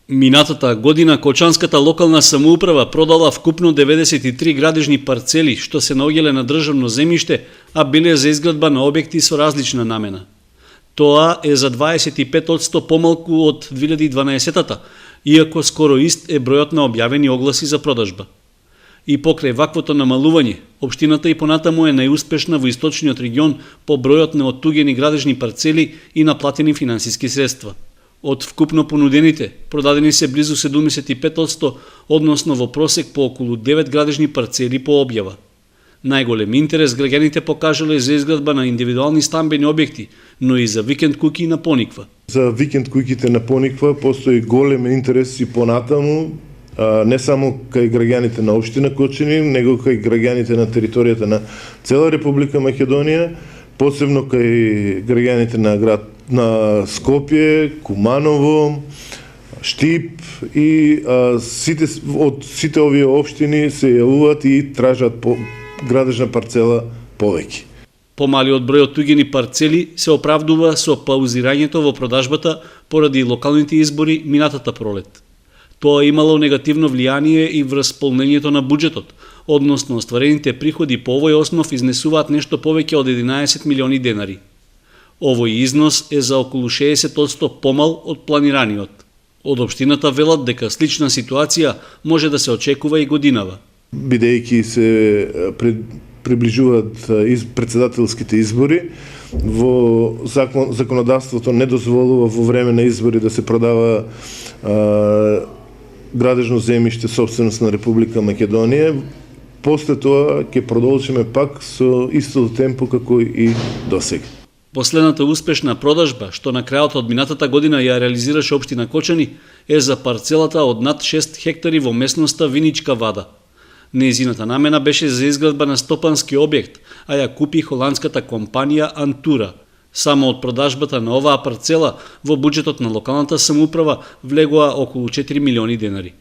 Минатата година Кочанската локална самоуправа продала вкупно 93 градежни парцели што се наоѓале на државно земјиште, а биле за изградба на објекти со различна намена. Тоа е за 25% помалку од 2012-та, иако скоро ист е бројот на објавени огласи за продажба. И покрај ваквото намалување, општината и понатаму е најуспешна во источниот регион по бројот на оттугени градежни парцели и наплатени финансиски средства. Од вкупно понудените, продадени се близу 75%, односно во просек по околу 9 градежни парцели по објава. Најголем интерес граѓаните покажале за изградба на индивидуални стамбени објекти, но и за викенд куќи на Пониква. За викенд куќите на Пониква постои голем интерес и понатаму, не само кај граѓаните на општина Кочани, него кај граѓаните на територијата на цела Република Македонија, посебно кај граѓаните на град на Скопје, Куманово, Штип и од сите овие општини се јавуваат и тражат градежна парцела повеќе. Помалиот број оттугени парцели се оправдува со паузирањето во продажбата поради локалните избори минатата пролет. Тоа имало негативно влијание и врз полнењето на буџетот, односно остварените приходи по овој основ изнесуваат нешто повеќе од 11 милиони денари. Овој износ е за околу 60% помал од планираниот. Од општината велат дека слична ситуација може да се очекува и годинава. Бидејќи се приближуваат председателските избори, во законодавството не дозволува во време на избори да се продава градежно земјиште собственост на Република Македонија. После тоа ќе продолжиме пак со истото темпо како и досега. Последната успешна продажба, што на крајот од минатата година ја реализираше општина Кочани, е за парцелата од над 6 хектари во местноста Виничка Вада. Нејзината намена беше за изградба на стопански објект, а ја купи холандската компанија Антура. Само од продажбата на оваа парцела во буџетот на локалната самоуправа влегоа околу 4 милиони денари.